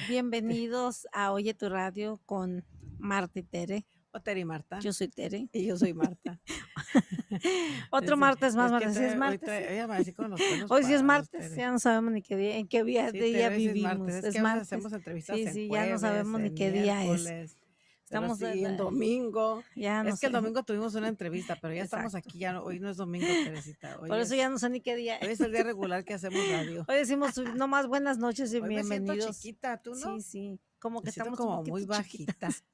Bienvenidos a Oye Tu Radio con Marta y Tere. O Tere y Marta. Yo soy Tere. Y yo soy Marta. Otro martes más, Marta. Sí es martes. Hoy sí es martes, ya no sabemos ni qué día, en qué día, día vivimos. Es que martes. Hacemos entrevistas en sí, jueves, ya no sabemos ni qué día es. Estamos en domingo. Ya es que el domingo tuvimos una entrevista, pero ya estamos aquí, ya hoy no es domingo, Teresita. Por eso ya no sé ni qué día es. Hoy es el día regular que hacemos radio. Hoy decimos nomás buenas noches y hoy bienvenidos. Me siento chiquita, ¿tú no? Sí, como que estamos como muy bajitas.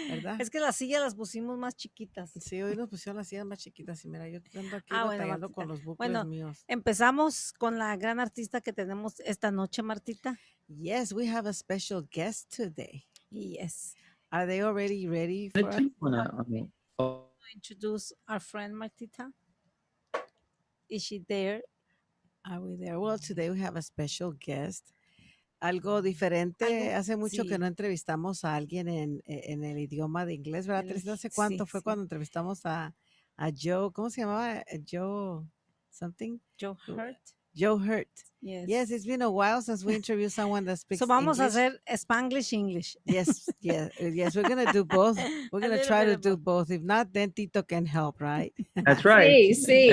¿Verdad? Es que las sillas las pusimos más chiquitas. Sí, hoy nos pusieron las sillas más chiquitas y mira, yo ando aquí batallando con los bucles míos. Empezamos con la gran artista que tenemos esta noche, Martita. Yes, we have a special guest today. Yes. Are they already ready for us? To introduce our friend Martita. Is she there? Are we there? Well, today we have a special guest. Algo diferente. Hace mucho que no entrevistamos a alguien en el idioma de inglés, ¿verdad? No sé cuánto fue cuando entrevistamos a Joe. ¿Cómo se llamaba? Joe something? Joe Hurt. Joe Hurt. Yes, it's been a while since we interviewed someone that speaks vamos English. a hacer Spanglish English. Yes, we're going to do both. We're going to try to do both. If not, then Tito can help, right? That's right. Sí.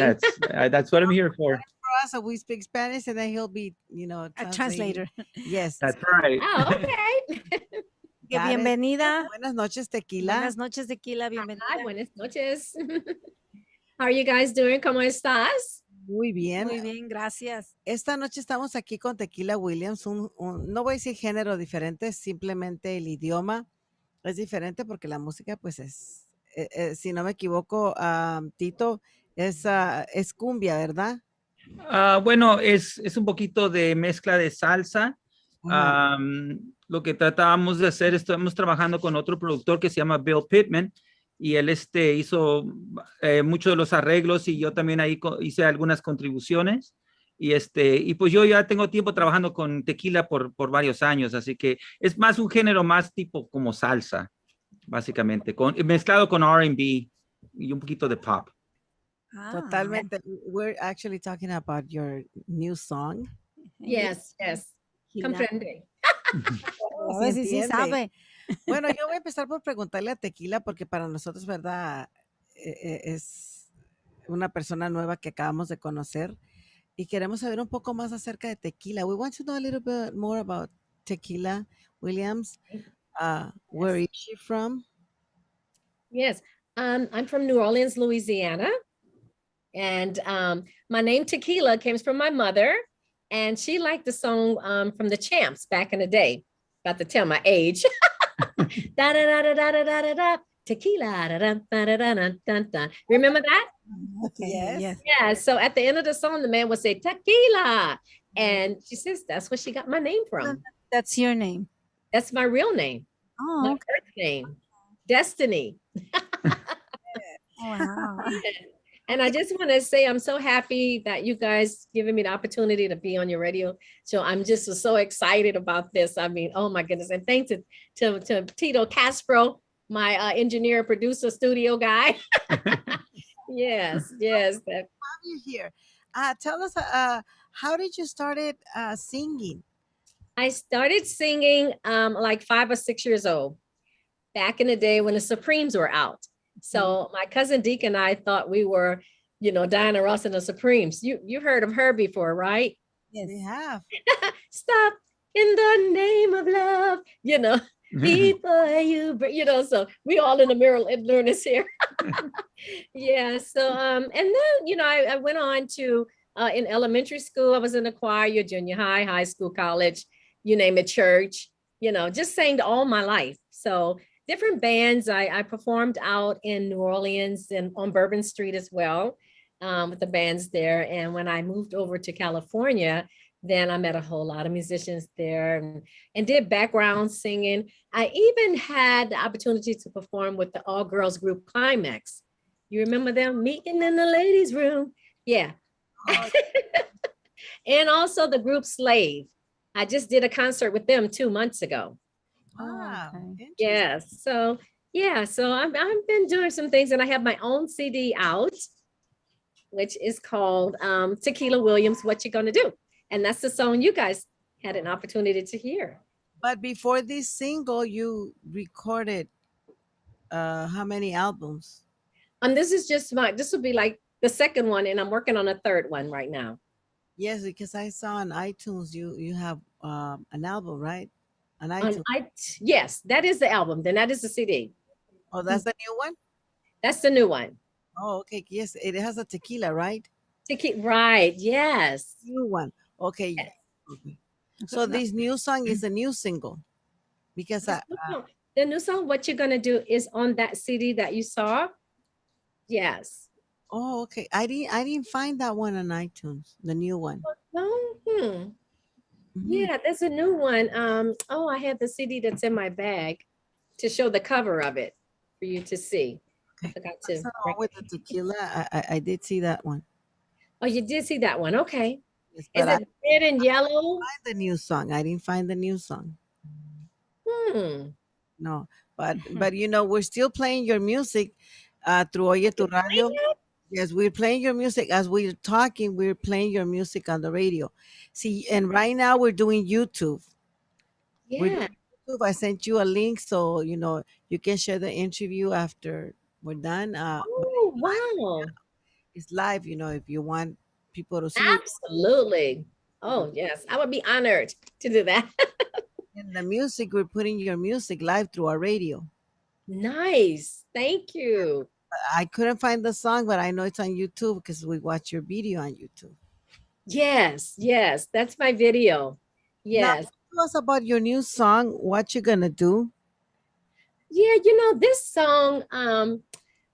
That's what I'm here for. So we speak Spanish and then he'll be, a translator. Yes. That's right. Oh, okay. Bienvenida. Buenas noches, Tequila. Buenas noches, Tequila. Bienvenida. Hi, buenas noches. How are you guys doing? ¿Cómo estás? Muy bien. Muy bien, gracias. Esta noche estamos aquí con Tequila Williams, no voy a decir género diferente, simplemente el idioma es diferente porque la música pues es, si no me equivoco, Tito, es cumbia, ¿verdad? Bueno, es un poquito de mezcla de salsa. Lo que tratábamos de hacer, estamos trabajando con otro productor que se llama Bill Pittman, y él hizo muchos de los arreglos y yo también ahí hice algunas contribuciones y pues yo ya tengo tiempo trabajando con Tequila por varios años, así que es más un género más tipo como salsa, básicamente, mezclado con R&B y un poquito de pop. Totalmente. We're actually talking about your new song. Yes. Comprende. A ver si sí sabe. Bueno, yo voy a empezar por preguntarle a Tequila porque para nosotros, ¿verdad? Es una persona nueva que acabamos de conocer y queremos saber un poco más acerca de Tequila. We want to know a little bit more about Tequila Williams. Where is she from? Yes, I'm from New Orleans, Louisiana. And my name Tequila came from my mother. And she liked the song from the Champs back in the day. About to tell my age. Da da da da da da da da. Tequila. Da, da, da, da, da, da, da. Remember that? Okay. Yes. Yeah. So at the end of the song, the man would say Tequila, and she says that's where she got my name from. That's your name. That's my real name. Oh, my okay. birth name, Destiny. Wow. And I just want to say I'm so happy that you guys giving me the opportunity to be on your radio show. I'm just so excited about this. I mean, oh my goodness. And thanks to Tito Castro, my engineer, producer, studio guy. Yes. Have you here? Tell us, how did you start singing? I started singing like 5 or 6 years old, back in the day when the Supremes were out. So my cousin Deke and I thought we were, Diana Ross and the Supremes. You heard of her before, right? Yes, we have. Stop in the name of love, before you, so we all in the Maryland learners here. Yeah. So, and then, I went on to, in elementary school, I was in the choir, junior high, high school, college, you name it, church, just sang all my life. So different bands. I performed out in New Orleans and on Bourbon Street as well, with the bands there. And when I moved over to California, then I met a whole lot of musicians there and did background singing. I even had the opportunity to perform with the all-girls group Climax. You remember them? Meeting in the ladies' room. Yeah. Oh. And also the group Slave. I just did a concert with them 2 months ago. Wow. Yes. So I've been doing some things, and I have my own CD out, which is called Tequila Williams, What You Gonna Do? And that's the song you guys had an opportunity to hear. But before this single, you recorded how many albums? This is just this will be like the second one, and I'm working on a third one right now. Yes, because I saw on iTunes you have an album, right? On On iTunes. yes, that is the album. Then that is the CD. Oh, that's the new one? That's the new one. Oh, okay. Yes, it has a tequila, right? Right. Yes. New one. Okay. Yes. Okay. So this new song is a new single because The new song, What You're Gonna Do, is on that CD that you saw. Yes. oh, okay. I didn't find that one on iTunes, the new one. Oh, Mhm. yeah, there's a new one. Oh, I have the CD that's in my bag to show the cover of it for you to see. I forgot to. What's the one with the tequila? I did see that one. Oh, you did see that one. Okay. Yes, Is but I it red and yellow? find the new song. I didn't find the new song. No, but we're still playing your music through Oye Tu Radio. Yes, we're playing your music as we're talking. We're playing your music on the radio. See, and right now we're doing YouTube. We're Yeah. doing YouTube. I sent you a link so you can share the interview after we're done. But Oh, wow. it's live. If you want people to see it. Absolutely. Oh, yes. I would be honored to do that. And the music, we're putting your music live through our radio. Nice. Thank you. I couldn't find the song, but I know it's on YouTube because we watch your video on YouTube. Yes. Yes. That's my video. Yes. Now, tell us about your new song, What You Gonna Do. Yeah, this song, I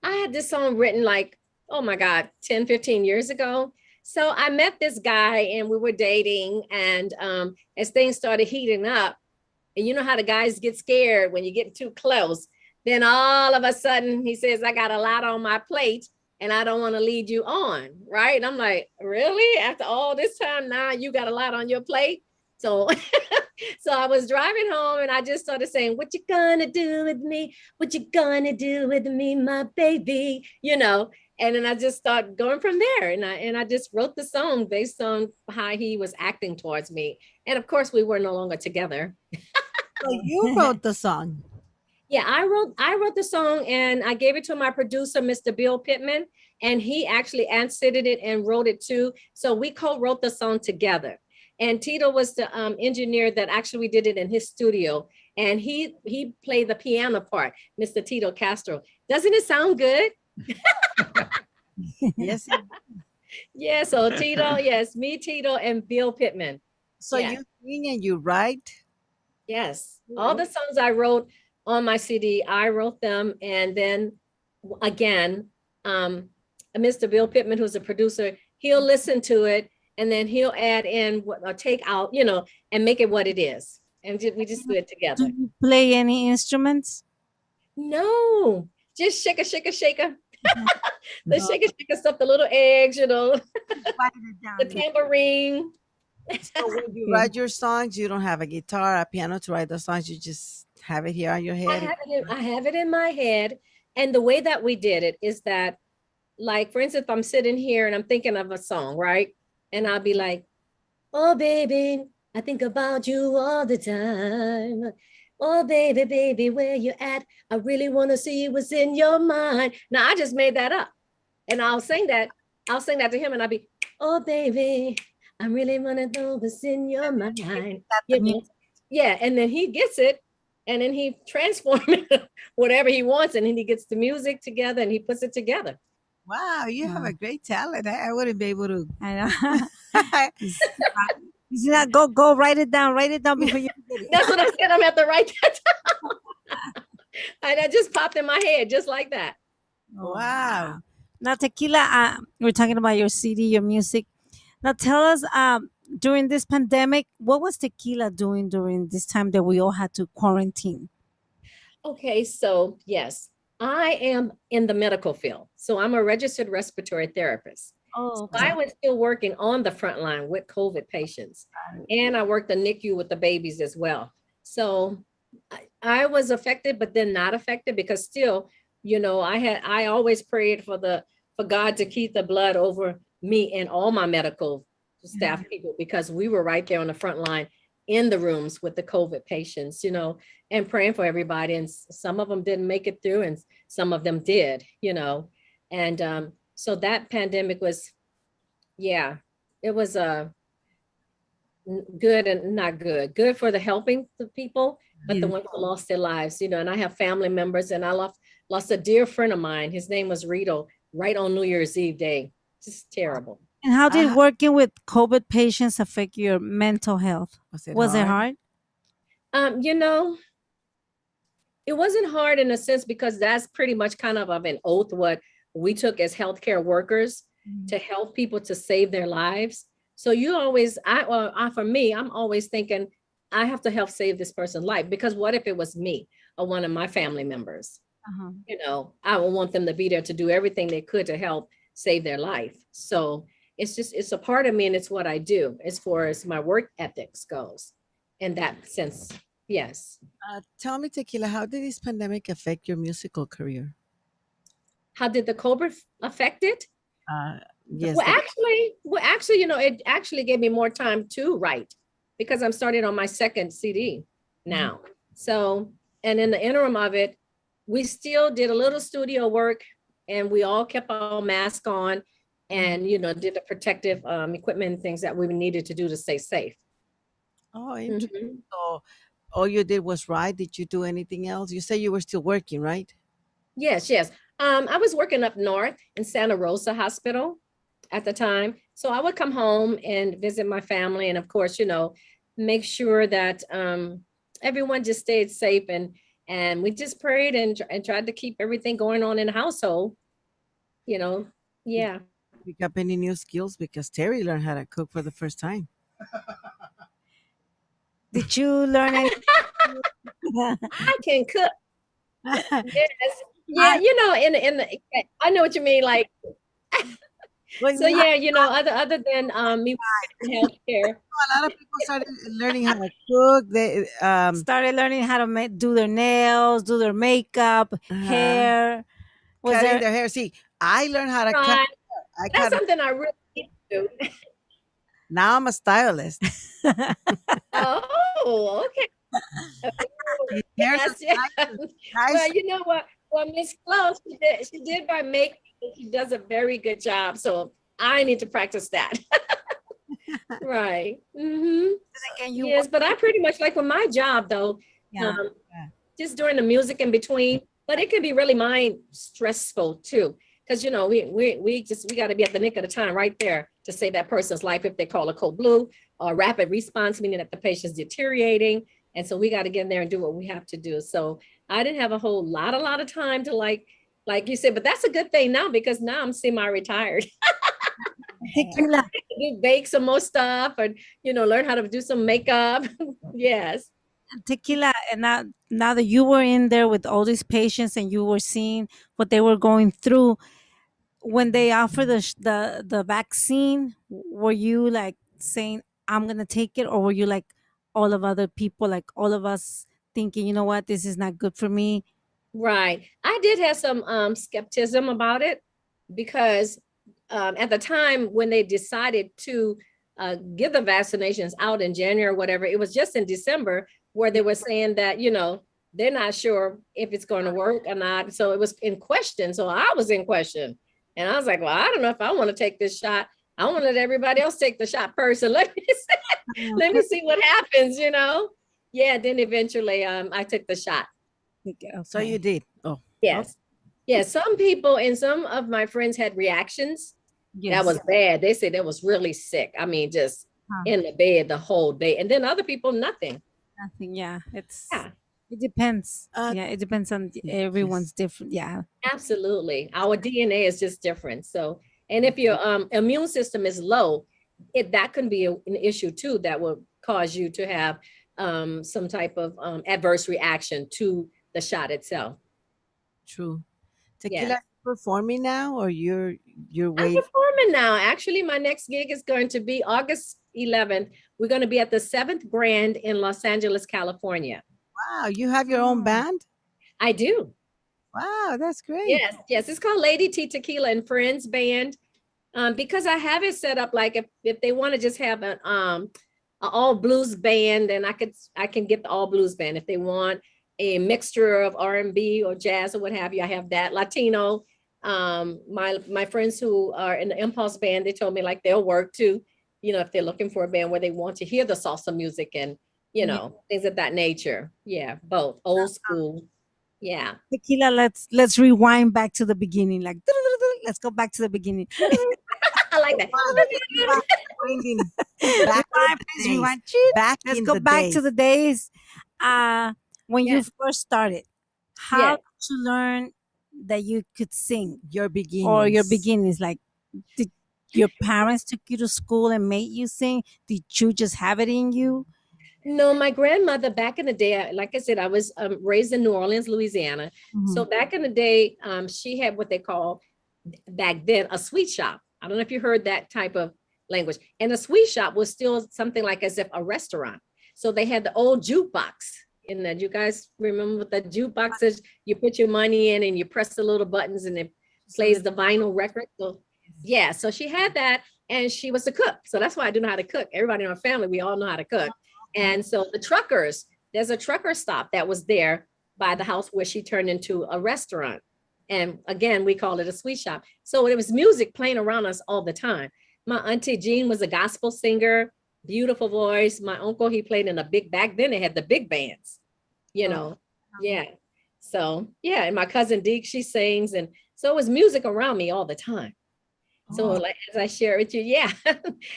had this song written like, oh my God, 10, 15 years ago. So I met this guy and we were dating, and as things started heating up, and you know how the guys get scared when you get too close, then all of a sudden he says, I got a lot on my plate and I don't want to lead you on, right? And I'm like, really? After all this time, now you got a lot on your plate? So so I was driving home and I just started saying, what you gonna do with me? What you gonna do with me, my baby? And then I just started going from there. And I just wrote the song based on how he was acting towards me. And of course, we were no longer together. So you wrote the song. Yeah, I wrote the song and I gave it to my producer, Mr. Bill Pittman, and he actually answered it and wrote it too. So we co-wrote the song together. And Tito was the engineer that actually did it in his studio. And he played the piano part, Mr. Tito Castro. Doesn't it sound good? Yes. Yeah, so Tito, yes, me, Tito, and Bill Pittman. So Yeah. you sing and you write? Yes, all the songs I wrote on my CD, I wrote them. And then again, Mr. Bill Pittman, who's a producer, he'll listen to it and then he'll add in or take out, and make it what it is. And we just do it together. Do you play any instruments? No, just shaker, shaker, shaker. The shaker, shaker stuff, the little eggs, the tambourine. So when you write your songs, you don't have a guitar, a piano to write the songs. You just have it here on your head. I have it in my head. And the way that we did it is that, like, for instance, if I'm sitting here and I'm thinking of a song, right? And I'll be like, oh, baby, I think about you all the time. Oh, baby, baby, where you at? I really want to see what's in your mind. Now, I just made that up. And I'll sing that to him and I'll be, oh, baby, I really want to know what's in your mind. Yeah, and then he gets it. And then he transforms whatever he wants. And then he gets the music together and he puts it together. Wow, you have a great talent. I wouldn't be able to. I know. You see that? Go write it down. Write it down before you get it. That's what I said. I'm at the right time. And that just popped in my head just like that. Wow. Now, Tequila, we're talking about your CD, your music. Now, tell us, during this pandemic, what was Tequila doing during this time that we all had to quarantine? Okay, so yes, I am in the medical field. So I'm a registered respiratory therapist. Oh, So I was still working on the front line with COVID patients. And I worked the NICU with the babies as well. So I was affected, but then not affected because still, I always prayed for God to keep the blood over me and all my medical staff people because we were right there on the front line in the rooms with the COVID patients, you know, and praying for everybody. And some of them didn't make it through, and some of them did, you know. And so that pandemic was, yeah, it was good and not good. Good for the helping the people, but the ones who lost their lives, you know. And I have family members, and I lost a dear friend of mine. His name was Rito, right on New Year's Eve day. Just terrible. And how did working with COVID patients affect your mental health? Was it hard? You know, it wasn't hard in a sense, because that's pretty much kind of an oath what we took as healthcare workers to help people to save their lives. So you always, for me, I'm always thinking, I have to help save this person's life, because what if it was me or one of my family members? You know, I would want them to be there to do everything they could to help save their life. So it's a part of me, and it's what I do as far as my work ethics goes. In that sense, yes. Tell me, Tequila, how did this pandemic affect your musical career? How did the COVID affect it? Yes. Well, actually, you know, it actually gave me more time to write, because I'm starting on my second CD now. So, and in the interim of it, we still did a little studio work, and we all kept our masks on, and, you know, did the protective equipment and things that we needed to do to stay safe. Oh, interesting. So all you did was write. Did you do anything else? You say you were still working, right? Yes. I was working up north in Santa Rosa Hospital at the time. So I would come home and visit my family, and of course, you know, make sure that everyone just stayed safe, and we just prayed and tried to keep everything going on in the household, you know. Yeah. Pick up any new skills? Because Tere learned how to cook for the first time. Did you learn any? I can cook. Yes. Yeah, you know, I know what you mean, like. So yeah, you know, other than me in healthcare, a lot of people started learning how to cook. They started learning how to do their nails, do their makeup, hair. Cutting their hair. See, I learned how to cut. That's something I really need to do. Now I'm a stylist. Oh, okay. Yes. Well, you know what? Well, Miss Close, she did my makeup. She does a very good job. So I need to practice that. Right. Yes, but I pretty much like with my job though, just during the music in between, but it can be really mind stressful too. Because, you know, we got to be at the nick of the time right there to save that person's life if they call a code blue, or rapid response, meaning that the patient's deteriorating. And so we got to get in there and do what we have to do. So I didn't have a whole lot of time to like you said, but that's a good thing now, because now I'm semi-retired. Tequila. Bake some more stuff, and, you know, learn how to do some makeup. Yes. Tequila, and now that you were in there with all these patients and you were seeing what they were going through, when they offered the vaccine, were you like saying, I'm gonna take it, or were you like all of other people, like all of us, thinking, you know what, this is not good for me? Right. I did have some skepticism about it, because at the time when they decided to give the vaccinations out in January or whatever, it was just in December where they were saying that, you know, they're not sure if it's going to work or not. So it was in question. So I was in question, and I was like, well, I don't know if I want to take this shot. I want to let everybody else take the shot first, and let me see what happens, you know? Yeah. Then eventually I took the shot. Okay. So you did. Oh, yes. Yeah. Some people and some of my friends had reactions. That was bad. They said they was really sick. I mean, just in the bed the whole day. And then other people, nothing. Yeah. It depends. It depends on everyone's different. Yeah. Absolutely. Our DNA is just different. So, and if your immune system is low, that can be an issue too, that will cause you to have some type of adverse reaction to the shot itself. True. Tequila, performing now, or you're waiting? I'm performing now. Actually, my next gig is going to be August 11th. We're going to be at the 7th Grand in Los Angeles, California. Wow, you have your own band? I do. Wow, that's great. Yes. It's called Lady T Tequila and Friends Band. Because I have it set up like if they want to just have an all blues band, then I can get the all blues band. If they want a mixture of R&B or jazz or what have you, I have that. Latino. My friends who are in the Impulse band, they told me like they'll work too, you know, if they're looking for a band where they want to hear the salsa music and, you know, things of that nature. Yeah, both old school. Yeah. Tequila, let's rewind back to the beginning. Like, let's go back to the beginning. I like that. Bringing Rewind, please rewind. Cheat. back Let's in go the back days. to the days when you Yeah. first started. How Yeah. did you learn that you could sing, Your beginnings. or your beginnings? Like, did your parents took you to school and made you sing? Did you just have it in you? No, my grandmother back in the day, like I said, I was raised in New Orleans, Louisiana. So back in the day, she had what they call back then a sweet shop. I don't know if you heard that type of language. And a sweet shop was still something like as if a restaurant. So they had the old jukebox in that. You guys remember what the jukebox is? You put your money in and you press the little buttons and it plays the vinyl record. So yeah, so she had that, and she was a cook. So that's why I do know how to cook. Everybody in our family, we all know how to cook. And so the truckers, there's a trucker stop that was there by the house where she turned into a restaurant. And again, we call it a sweet shop. So it was music playing around us all the time. My auntie Jean was a gospel singer, beautiful voice. My uncle, he played in a big, back then they had the big bands, you know. Yeah. So yeah, and my cousin Deke, she sings. And so it was music around me all the time. So like, as I share with you, yeah,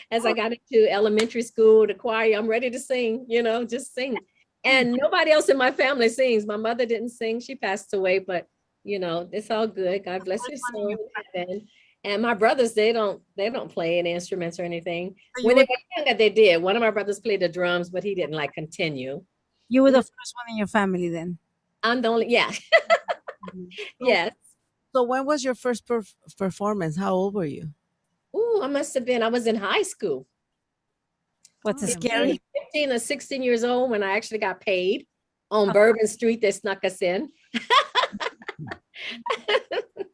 as I got into elementary school, the choir, I'm ready to sing, you know, just sing. And nobody else in my family sings. My mother didn't sing. She passed away, but you know, it's all good. God bless her soul in heaven. And my brothers, they don't play any instruments or anything. When they were younger, they did. One of my brothers played the drums, but he didn't like continue. You were the first one in your family then. I'm the only, yeah. Yes. So when was your first performance? How old were you? Ooh, I was in high school. What's scary? 15 or 16 years old when I actually got paid on Bourbon Street. They snuck us in.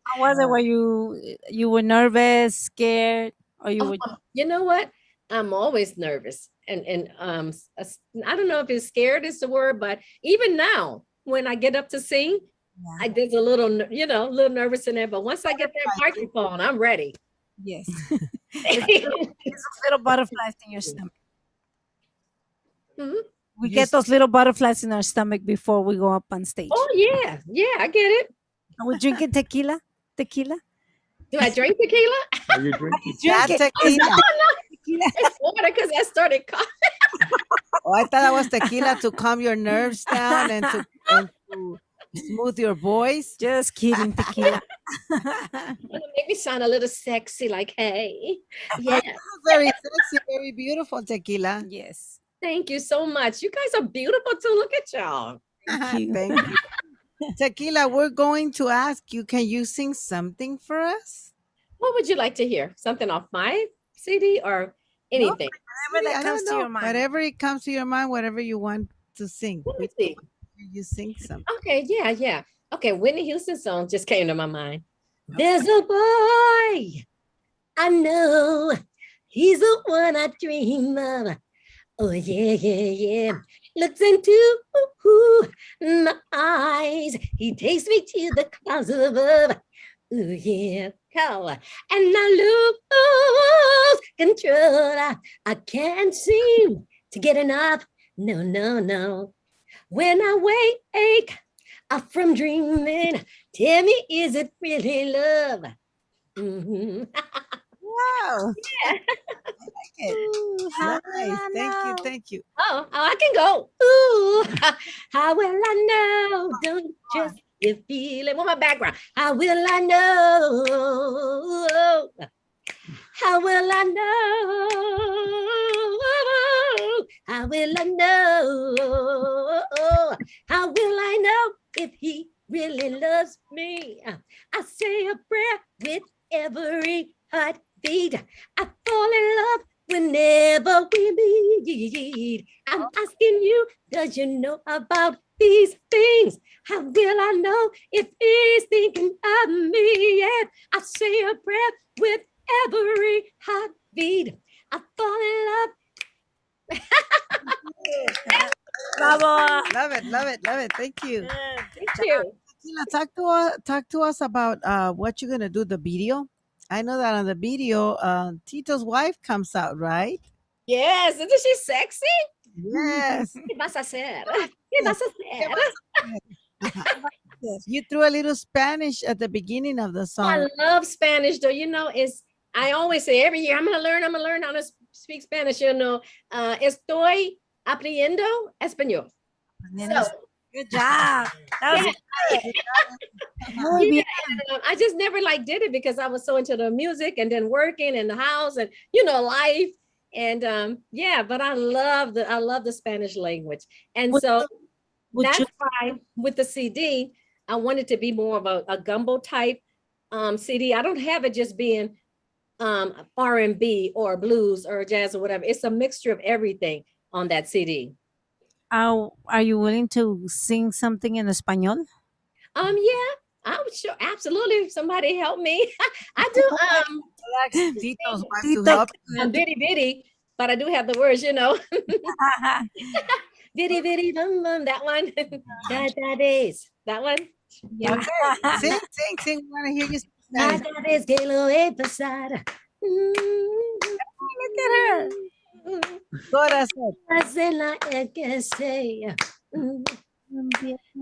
How was it? Were you were nervous, scared, or you were? You know what? I'm always nervous. And I don't know if it's scared is the word, but even now, when I get up to sing, there's a little, you know, a little nervous in there. But once I get that microphone, I'm ready. Yes. It's little butterflies in your stomach. We get those little butterflies in our stomach before we go up on stage. Oh, yeah. Yeah, I get it. Are we drinking tequila? Tequila? Do I drink tequila? Are you drinking? Tequila. No. It's water because I started coughing. Oh, I thought that was tequila to calm your nerves down and to smooth your voice. Just kidding, tequila. Make me sound a little sexy, like, hey. Yeah. Very sexy, very beautiful, tequila. Yes. Thank you so much. You guys are beautiful too. Look at y'all. Thank you. Tequila, we're going to ask you, can you sing something for us? What would you like to hear? Something off my CD or anything? Whatever that comes to your mind. Whatever it comes to your mind, whatever you want to sing. Let me see. You sing something. Okay, yeah. Okay, Whitney Houston song just came to my mind. Okay. There's a boy I know. He's the one I dream of. Oh, yeah. Looks into my eyes. He takes me to the clouds above. Oh, yeah. And I lose control. I can't seem to get enough. No. When I wake up from dreaming, tell me, is it really love? Mm-hmm. Wow. Yeah. I like it. Ooh, nice. Thank you. Oh, I can go. Ooh, how will I know? Don't just you feel it. What my background? How will I know? How will I know? How will I know? How will I know if he really loves me? I say a prayer with every heartbeat. I fall in love whenever we meet. I'm asking you, does you know about these things? How will I know if he's thinking of me? Yeah, I say a prayer with every heartbeat. I fall in love Bravo. Love it, love it, love it. Thank you. Thank you. Tequila, talk to us about what you're gonna do the video. I know that on the video, Tito's wife comes out, right? Yes, isn't she sexy? Yes. ¿Qué vas a hacer? ¿Qué vas a hacer? You threw a little Spanish at the beginning of the song. I love Spanish, though. You know, I always say every year, I'm gonna learn how to speak Spanish. You know, estoy aprendiendo español. So, Good job. That was yeah, and, I just never did it because I was so into the music and then working in the house and life. And yeah, but I love the Spanish language. And so that's why with the CD, I wanted to be more of a gumbo type CD. I don't have it just being R&B or blues or jazz or whatever. It's a mixture of everything on that CD. Are you willing to sing something in Espanol? Yeah, I'm sure, absolutely. Somebody help me. I do Tito's wife to help. bitty bitty, but I do have the words, bitty bitty bum bum, that one. That one. Yeah. Sing. We want to hear you. Look at her.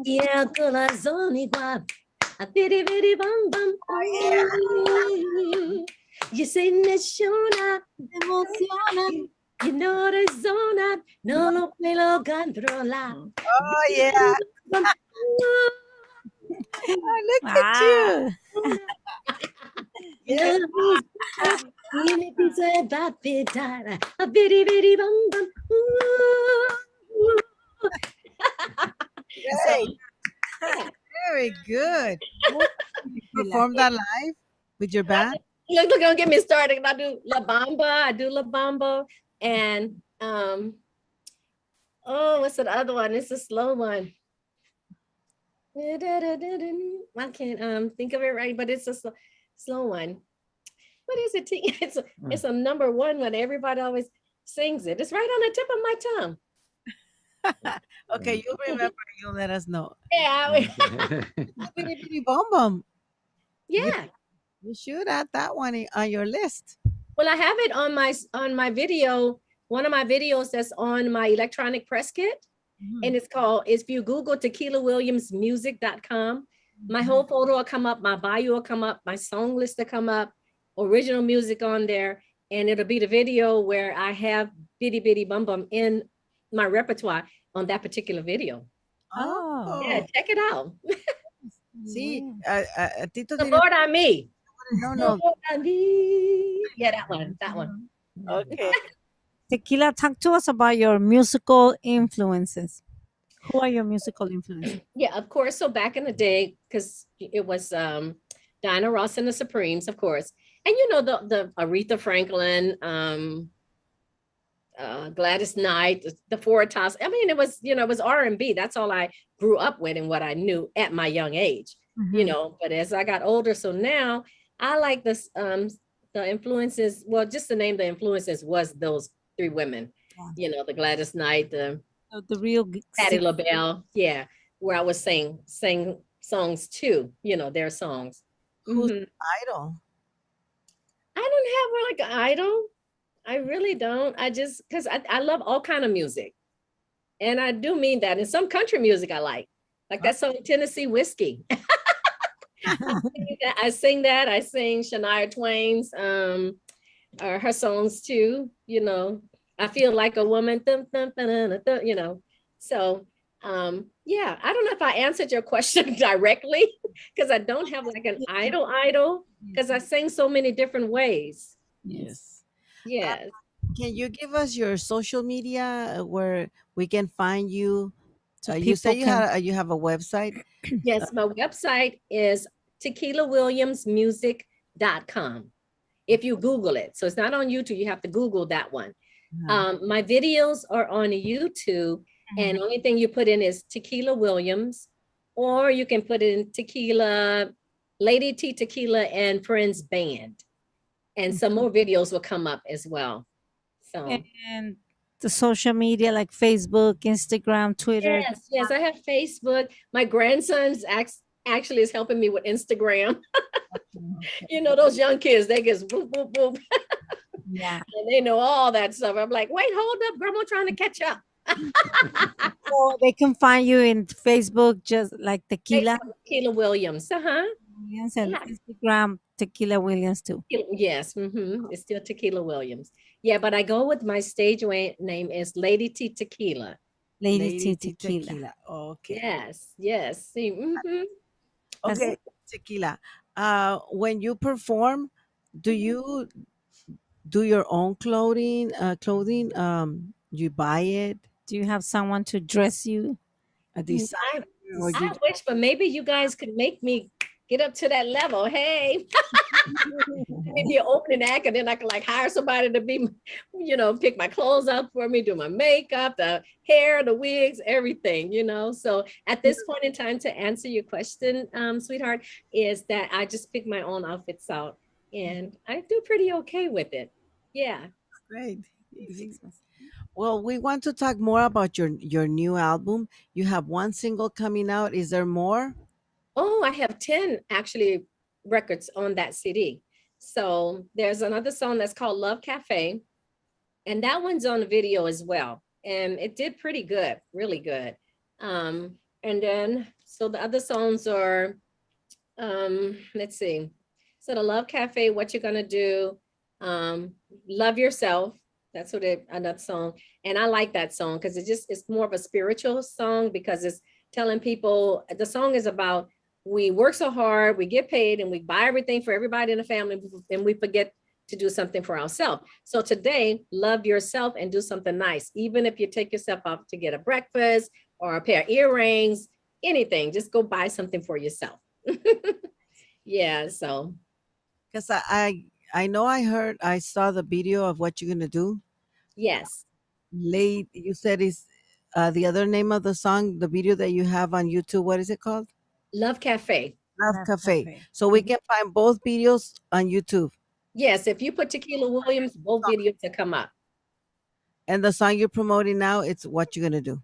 Y el corazón igual. A bitty bitty bum bum. You say emociona. You know the zona. No lo puedo controlar. Oh yeah. Oh, look at you. Yeah. A bitty bitty bum bum. Great. Very good. You perform that live with your band? Look, don't get me started. I do La Bamba. And what's the other one? It's a slow one. I can't think of it right, but it's a slow one. What is it? It's a number one when everybody always sings it. It's right on the tip of my tongue. Okay, you'll remember. You'll let us know. Yeah. Bitty bitty bum bum. Yeah. You should add that one on your list. Well, I have it on my video. One of my videos that's on my electronic press kit. And it's called, if you Google tequilawilliamsmusic.com, my whole photo will come up, my bio will come up, my song list will come up, original music on there, and it'll be the video where I have Bitty Bitty Bum Bum in my repertoire on that particular video. Oh. Yeah, check it out. See, Tito The Lord on Me. No. The Lord on Me. Yeah, that one. Okay. Tequila, talk to us about your musical influences. Who are your musical influences? Yeah, of course. So back in the day, because it was Diana Ross and the Supremes, of course. And the Aretha Franklin, Gladys Knight, the Four Tops. I mean, it was R&B. That's all I grew up with and what I knew at my young age. But as I got older, so now I like this the influences. Well, just to name the influences was those three women. The Gladys Knight, the real Patti LaBelle, where I was saying songs too, their songs. Who's idol? I don't have an idol. I really don't. I just, because I love all kind of music. And I do mean that. And some country music I like that song Tennessee Whiskey. I sing that. I sing Shania Twain's her songs too, I feel like a woman, So I don't know if I answered your question directly because I don't have an idol because I sing so many different ways. Yes. Yes. Can you give us your social media where we can find you? You say you have a website? Yes, my website is tequilawilliamsmusic.com. If you Google it. So it's not on YouTube. You have to Google that one. My videos are on YouTube, and only thing you put in is Tequila Williams, or you can put in Tequila, Lady T Tequila and Friends Band. And some more videos will come up as well. So and the social media like Facebook, Instagram, Twitter? Yes, I have Facebook. My grandson's actually is helping me with Instagram. You know, those young kids, they just boop, boop, boop. Yeah. And they know all that stuff. I'm like, wait, hold up, grandma trying to catch up. So they can find you in Facebook, just like Tequila Tequila Williams. Williams, and Yeah. Instagram Tequila Williams too. Yes, it's still Tequila Williams. Yeah, but I go with my stage name is Lady T Tequila. Lady T Tequila. Okay. Yes. See, Okay, Tequila. When you perform, do you do your own clothing? You buy it, Do you have someone to dress you? a designer, or I you wish, but maybe you guys could make me get up to that level. Hey, maybe an opening act, and then I can like hire somebody to be, pick my clothes up for me, do my makeup, the hair, the wigs, everything, So at this point in time, to answer your question, sweetheart, is that I just pick my own outfits out, and I do pretty okay with it. Yeah. great. Well, we want to talk more about your new album. You have one single coming out. Is there more? Oh, I have 10 actually records on that CD. So there's another song that's called Love Cafe. And that one's on the video as well. And it did pretty good, really good. And then, so the other songs are, let's see. So the Love Cafe, What You're Gonna Do, Love Yourself. That's another song. And I like that song because it's more of a spiritual song because it's telling people, the song is about, we work so hard, we get paid, and we buy everything for everybody in the family, and we forget to do something for ourselves. So today, love yourself and do something nice. Even if you take yourself out to get a breakfast or a pair of earrings, anything, just go buy something for yourself. Yeah, so. Because I know I saw the video of what you're gonna do. Yes. Late, you said is the other name of the song, the video that you have on YouTube. What is it called? Love Cafe. Love Love Cafe. Cafe. So we can find both videos on YouTube. Yes, if you put Tequila Williams, both videos will come up. And the song you're promoting now, it's What You're Gonna Do.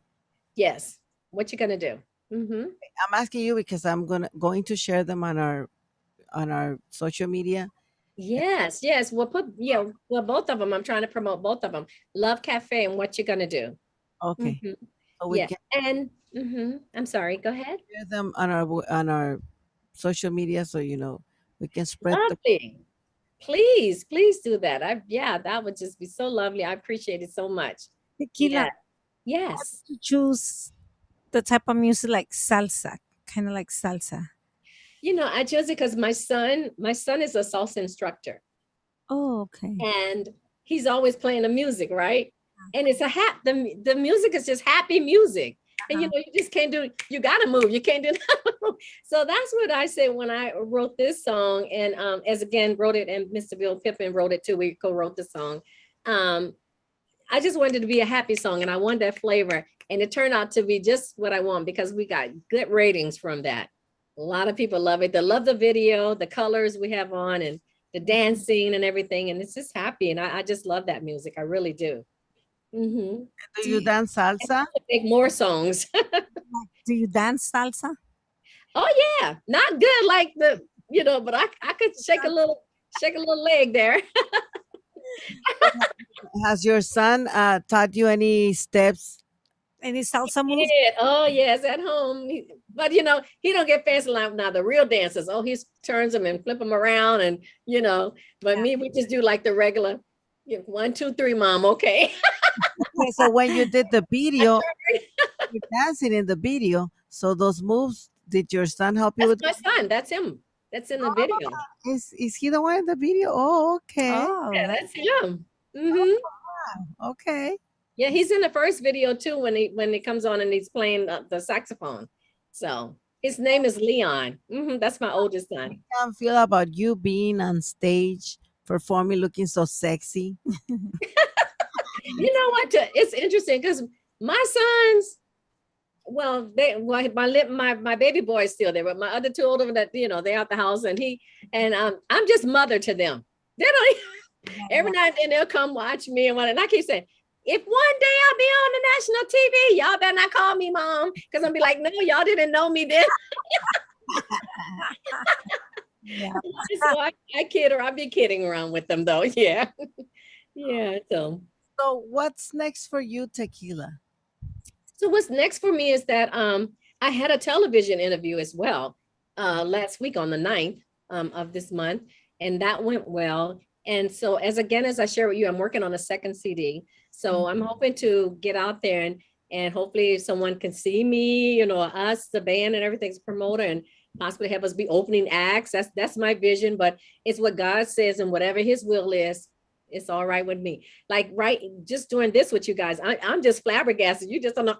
Yes. What you gonna do? I'm asking you because I'm going to share them on our social media. Yes. We'll both of them. I'm trying to promote both of them. Love Cafe and What You Gonna Do. Okay. Mhm. So we Yeah. can And I'm sorry, go ahead. share them on our social media, so we can spread the. Lovely. Please do that. That would just be so lovely. I appreciate it so much. Tequila. Yeah. Yes. To choose the type of music like salsa, kind of like salsa. I chose it because my son is a salsa instructor. Oh, okay. And he's always playing the music, right? And it's the music is just happy music. And you just can't you gotta move. You can't do that. So that's what I said when I wrote this song. And as again wrote it, and Mr. Bill Pippin wrote it too. We co-wrote the song. I just wanted it to be a happy song, and I wanted that flavor. And it turned out to be just what I want because we got good ratings from that. A lot of people love it. They love the video, the colors we have on, and the dancing and everything. And it's just happy. And I just love that music. I really do. Do you dance salsa? Make more songs. Do you dance salsa? Oh yeah, not good like but I could shake a little leg there. Has your son taught you any steps? Any salsa moves? Yeah. Oh yes, at home. But he don't get fancy like now the real dancers. Oh, he turns them and flip them around, and But me, we just do like the regular. 1, 2, 3, mom. Okay. Okay, so when you did the video, you're dancing in the video. So those moves, did your son help you with? That's my son. That's him. That's in the video. Is he the one in the video? Oh, okay. Oh, Yeah, that's him. Mm-hmm. Okay. Yeah, he's in the first video too when he comes on and he's playing the saxophone. So his name is Leon. That's my oldest son. How do you feel about you being on stage performing, looking so sexy? You know what? It's interesting because my sons, my baby boy is still there, but my other two older that they're out the house, and I'm just mother to them. They don't every night and then they'll come watch me and I keep saying, if one day I'll be on the national TV, y'all better not call me mom, because I'll be like, no, y'all didn't know me then. Yeah. So I kid her. I'll be kidding around with them though. Yeah. Yeah. So what's next for you, Tequila? So what's next for me is that I had a television interview as well last week on the 9th of this month, and that went well. And so as I share with you, I'm working on a second CD. So I'm hoping to get out there and hopefully someone can see me, you know, us, the band and everything's promoter, and possibly have us be opening acts. That's my vision, but it's what God says, and whatever his will is, it's all right with me. Like, right, just doing this with you guys, I'm just flabbergasted. You just don't know,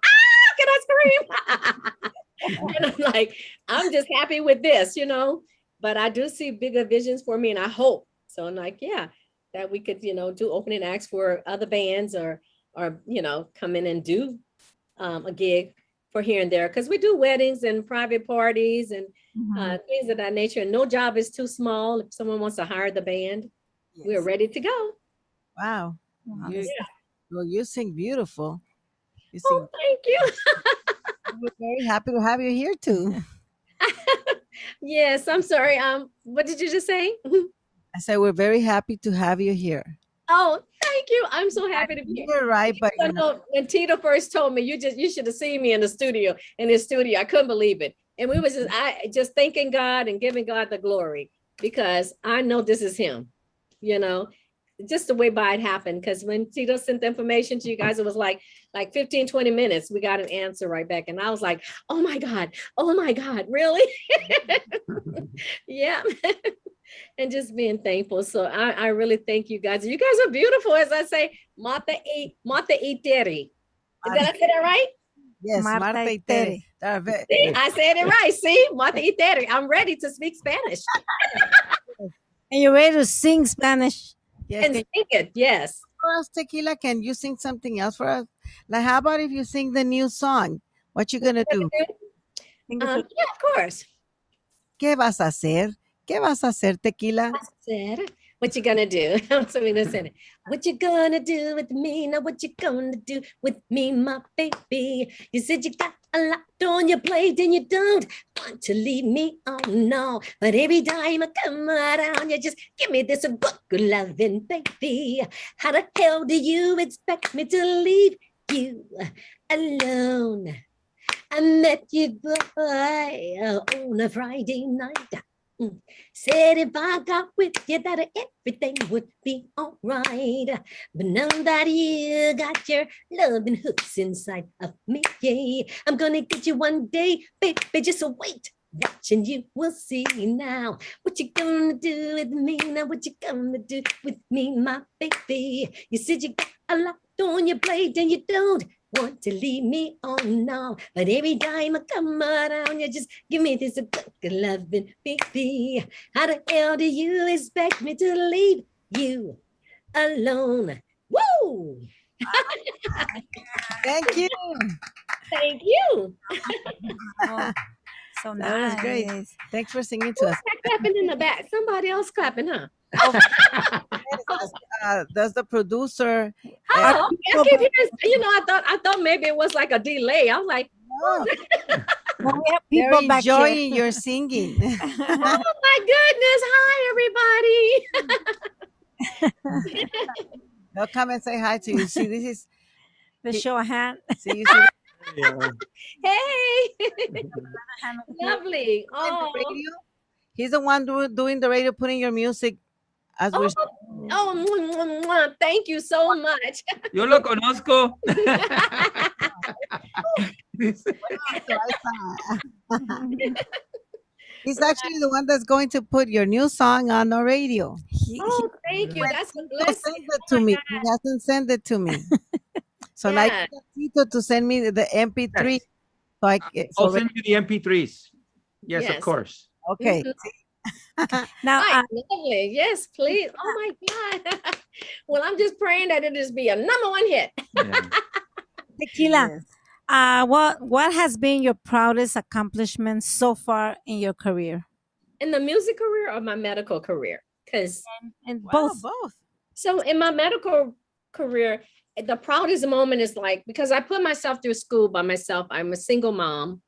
can I scream? And I'm like, I'm just happy with this, you know, but I do see bigger visions for me, and I hope. So I'm like, yeah, that we could, you know, do opening acts for other bands or, you know, come in and do a gig for here and there. Because we do weddings and private parties and things of that nature. And no job is too small. If someone wants to hire the band, we're ready to go. Wow. Well, you sing beautiful. You sing. Oh, thank you. We're very happy to have you here too. Yes, I'm sorry. What did you just say? I said we're very happy to have you here. Oh, thank you. I'm so happy to be here. You're right, but You know, when Tito first told me, you should have seen me in the studio. I couldn't believe it. And we was just thanking God and giving God the glory, because I know this is him, you know, just the way by it happened. Because when Tito sent the information to you guys, it was like 15, 20 minutes. We got an answer right back. And I was like, oh my God, really? Yeah. And just being thankful. So I really thank you guys. You guys are beautiful. As I say, Marta y Tere. Did I say that right? yes, Marta y Tere. See, I said it right. See, Marta y Tere. I'm ready to speak Spanish. And you're ready to sing Spanish. Yes, And sing it. Yes. for us, Tequila, can you sing something else for us? Like, how about if you sing the new song? What you gonna do? Yeah, of course. ¿Qué vas a hacer? ¿Qué vas a hacer, Tequila? I said, what you gonna do? So we gonna say it. What you gonna do with me? Now what you gonna do with me, my baby? You said you got a lot on your plate and you don't want to leave me. Oh no, but every time I come around, you just give me this good loving, baby. How the hell do you expect me to leave you alone? I met you boy on a Friday night. Said if I got with you that everything would be all right. But now that you got your loving hooks inside of me, yeah, I'm gonna get you one day, baby, just wait. Watching you will see now. What you gonna do with me now? What you gonna do with me, my baby? You said you got a lot on your plate and you don't want to leave me on now. But every time I come around, you just give me this good loving, baby. How the hell do you expect me to leave you alone? Woo! Thank you. Thank you. Oh, so nice. That was great. Thanks for singing to us. Clapping in the back. Somebody else clapping, huh? Does the producer? Oh, okay. I keep hearing, you know, I thought maybe it was like a delay. I was like, No, Well, we have they're people back enjoying here. your singing. oh my goodness. Hi, everybody. They'll come and say hi to you. See, this is. The show a hand. See, you see Hey. Lovely. the Oh, radio. He's the one doing the radio, putting your music as we're. thank you so much. Yo lo conozco. He's actually the one that's going to put your new song on the radio. Oh, thank you. That's a He blessing. sent it to me. He hasn't sent it to me. So now Yeah. I get Tito to send me the MP3. Yes. So I'll send you the MP3s. Yes, Yes. of course. okay. Now, Right, lovely. Yes, please. Oh my God. Well, I'm just praying that it just be a #1 hit. Yeah. Tequila, what has been your proudest accomplishment so far in your career? In the music career or my medical career? Because And Wow, both. both. so in my medical career, the proudest moment is like, because I put myself through school by myself. I'm a single mom,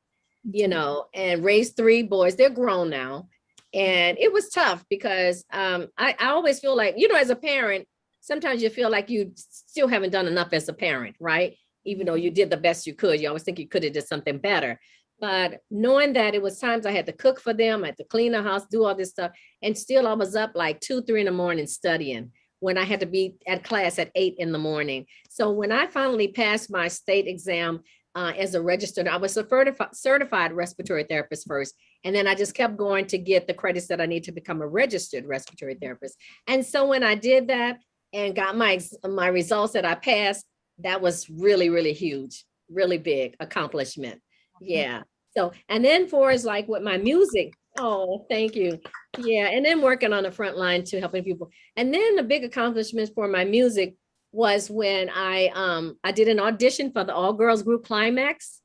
you know, and raised 3 boys. They're grown now. And it was tough because I always feel like, you know, as a parent, sometimes you feel like you still haven't done enough as a parent, right? Even though you did the best you could, you always think you could have did something better. But knowing that it was times I had to cook for them, I had to clean the house, do all this stuff. And still I was up like 2, 3 in the morning studying when I had to be at class at 8 in the morning. So when I finally passed my state exam as a registered, I was a certified respiratory therapist first. And then I just kept going to get the credits that I need to become a registered respiratory therapist. And so when I did that and got my results that I passed, that was really, really huge, really big accomplishment. Yeah. So, and then for as like with my music, oh, thank you. Yeah. And then working on the front line to helping people. And then the big accomplishments for my music was when I did an audition for the all girls group Climax.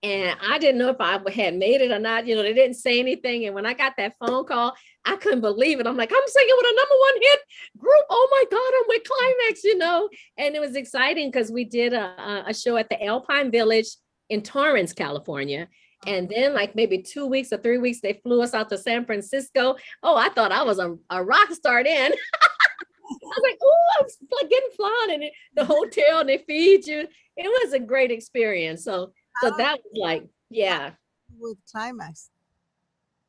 And I didn't know if I had made it or not. You know, they didn't say anything. And when I got that phone call, I couldn't believe it. I'm like, I'm singing with a #1 hit group. Oh my God, I'm with Climax, you know. And it was exciting because we did a show at the Alpine Village in Torrance, California. And then like maybe 2 weeks or 3 weeks, they flew us out to San Francisco. Oh, I thought I was a rock star then. I was like, oh, I was like getting flown in the hotel and they feed you. It was a great experience. So that was like, yeah. With Climax.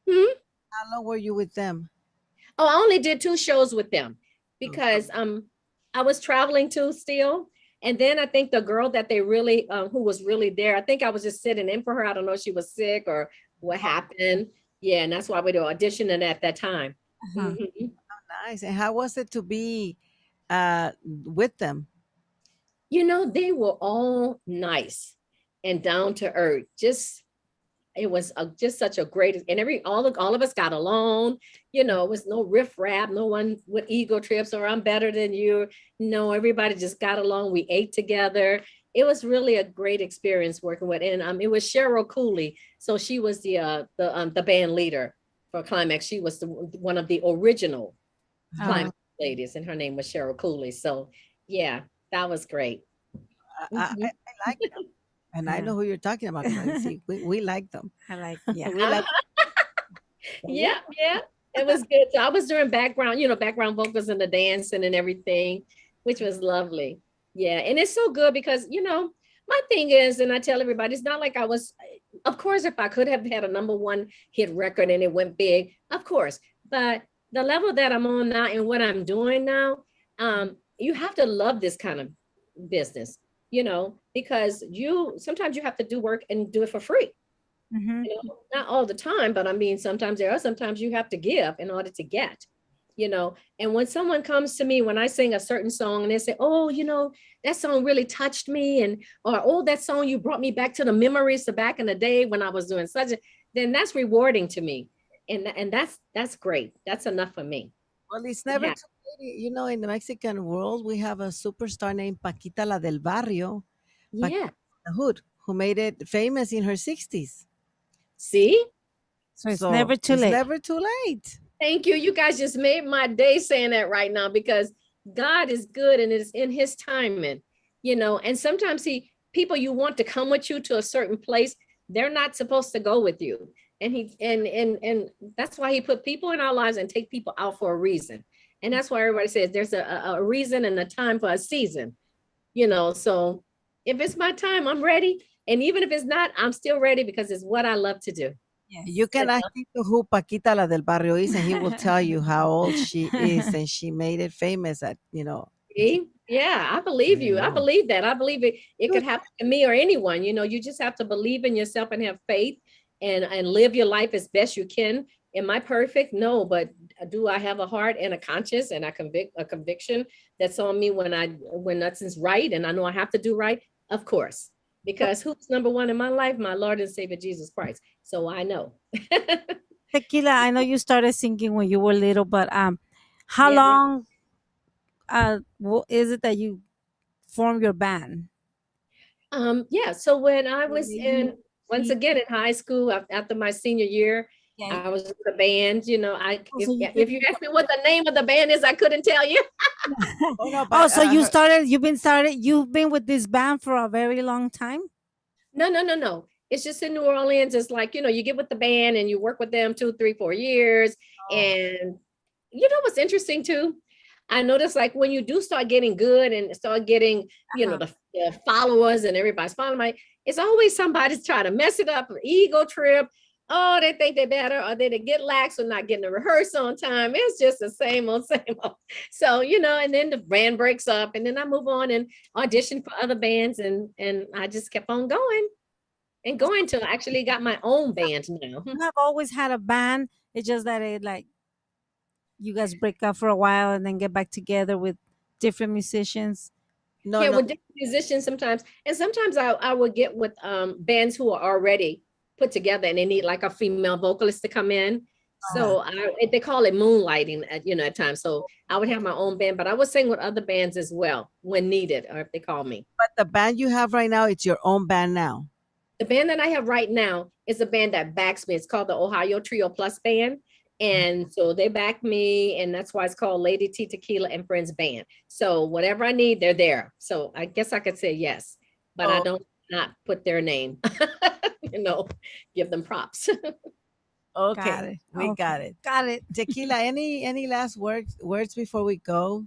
Hmm? How long were you with them? Oh, I only did 2 shows with them because I was traveling too still. And then I think the girl that they really, who was really there, I think I was just sitting in for her. I don't know if she was sick or what happened. Yeah, and that's why we were auditioning at that time. Mhm. Nice. And how was it to be with them? You know, they were all nice and down to earth. It was just such a great, and all of us got along. You know, it was no riffraff, no one with ego trips or I'm better than you. No, everybody just got along. We ate together. It was really a great experience working with, and it was Cheryl Cooley. So she was the band leader for Climax. She was one of the original Climax ladies, and her name was Cheryl Cooley. So yeah, that was great. I like them. And I know who you're talking about. See, we like them. I like, yeah. We like Yeah, it was good. So I was doing background, background vocals and the dancing and everything, which was lovely. Yeah, and it's so good because, my thing is, and I tell everybody, it's not like I was, of course, if I could have had a #1 hit record and it went big, of course. But the level that I'm on now and what I'm doing now, you have to love this kind of business, because sometimes you have to do work and do it for free. Mhm. Not all the time, but I mean, sometimes you have to give in order to get, and when someone comes to me, when I sing a certain song and they say, oh, that song really touched me, or, oh, that song, you brought me back to the memories of back in the day when I was doing then that's rewarding to me. And that's great. That's enough for me. Well, it's never too late. In the Mexican world, we have a superstar named Paquita la del Barrio, Yeah. the Hood, who made it famous in her 60s. See? So it's never too late. It's never too late. Thank you. You guys just made my day saying that right now, because God is good and it's in his timing, and sometimes people you want to come with you to a certain place, they're not supposed to go with you. And that's why he put people in our lives and take people out for a reason. And that's why everybody says there's a reason and a time for a season, so if it's my time, I'm ready. And even if it's not, I'm still ready because it's what I love to do. Yes. You can ask him who Paquita la del Barrio is, and he will tell you how old she is, and she made it famous at, See? Yeah, I believe you. I believe that. I believe it could happen to me or anyone. You just have to believe in yourself and have faith and live your life as best you can. Am I perfect? No, but do I have a heart and a conscience and a conviction that's on me when nothing's right and I know I have to do right? Of course. Because who's #1 in my life? My Lord and Savior, Jesus Christ. So I know. Tequila, I know you started singing when you were little, but how long is it that you formed your band? So when I was once again in high school after my senior year, Okay. I was with the band, you know. So If you ask me what the name of the band is, I couldn't tell you. Oh, no, Oh, but, so you've been with this band for a very long time? No. It's just in New Orleans. It's like, you know, you get with the band and you work with them 2, 3, 4 years. And you know what's interesting too? I noticed like when you do start getting good and start getting, you know, the followers and everybody's following, like, it's always somebody's trying to mess it up, an ego trip. Oh, they think they're better, or they get lax or not getting a rehearsal on time. It's just the same old, same old. So, you know, and then the band breaks up and then I move on and audition for other bands and I just kept on going and going till I actually got my own band now. You have always had a band. It's just that you guys break up for a while and then get back together with different musicians. no, Yeah, no. with different musicians sometimes. And sometimes I would get with bands who are already put together and they need like a female vocalist to come in. So they call it moonlighting at times. So I would have my own band, but I would sing with other bands as well when needed, or if they call me. But the band you have right now, it's your own band now. The band that I have right now is a band that backs me. It's called the Ohio Trio Plus Band. And so they back me, and that's why it's called Lady T Tequila and Friends Band. So whatever I need, they're there. So I guess I could say yes, but I don't not put their name, give them props. Okay, we got it. Got it. Tequila, any last words before we go?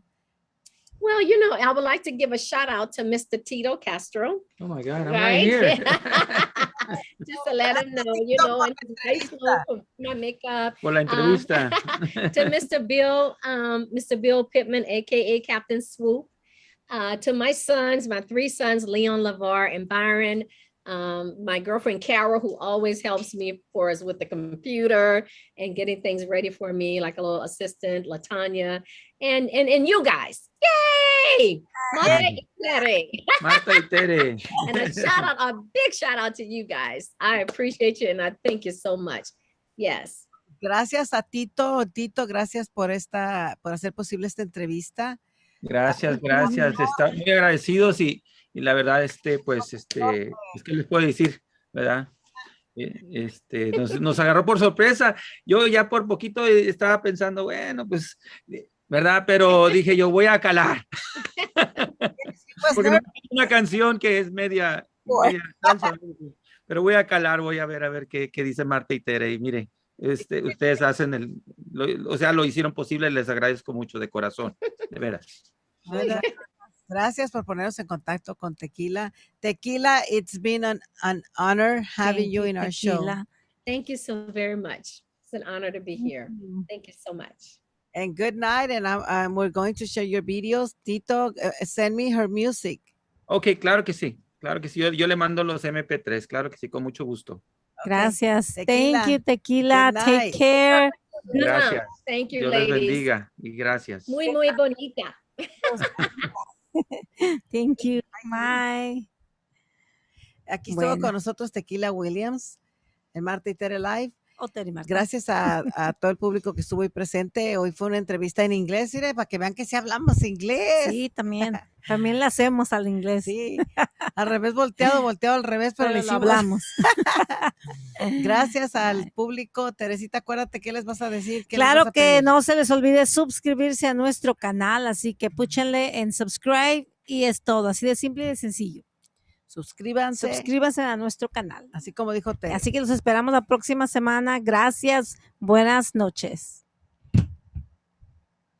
Well, I would like to give a shout out to Mr. Tito Castro. Oh my God, I'm right Right? here. Just to let him know, and his nice clothes for my makeup. Por la entrevista. To Mr. Bill Pittman, aka Captain Swoop. To my sons, my 3 sons, Leon, LeVar, and Byron. My girlfriend Carol, who always helps me, of course, with the computer and getting things ready for me, like a little assistant, LaTanya, and you guys. Yay! Marta y Tere. Marta y Tere. And a big shout out to you guys. I appreciate you and I thank you so much. Yes. Gracias a Tito. Tito, gracias por hacer posible esta entrevista. Gracias. Estamos muy agradecidos y la verdad, pues, ¿qué les puedo decir? ¿Verdad? Nos agarró por sorpresa. Yo ya por poquito estaba pensando, bueno, pues, ¿verdad? Pero dije yo, voy a calar. Porque no es una canción que es media salsa, pero voy a calar, voy a ver qué dice Marta y Tere. Y mire, ustedes hacen lo hicieron posible, les agradezco mucho de corazón, de veras. Gracias por ponernos en contacto con Tequila. Tequila, it's been an honor having you in our show. Thank you so very much. It's an honor to be here. Thank you so much. And good night. And we're going to share your videos. Tito, send me her music. Ok, claro que sí. Claro que sí. Yo le mando los MP3. Claro que sí, con mucho gusto. Gracias. Tequila. Thank you, Tequila. Take care. Gracias. Thank you, Dios ladies. les bendiga y gracias. Muy, muy bonita. Thank you. Bye. Aquí estuvo con nosotros Tequila Williams en Marta y Tere Live. Gracias a todo el público que estuvo ahí presente. Hoy fue una entrevista en inglés, ¿sí? Para que vean que sí hablamos inglés. Sí, también le hacemos al inglés. Sí, al revés volteado al revés, pero lo lo hablamos. Gracias al público. Teresita, acuérdate, ¿qué les vas a decir? Claro que no se les olvide suscribirse a nuestro canal, así que púchenle en subscribe y es todo, así de simple y de sencillo. Suscríbanse a nuestro canal. Así como dijo Tere. Así que los esperamos la próxima semana. Gracias. Buenas noches.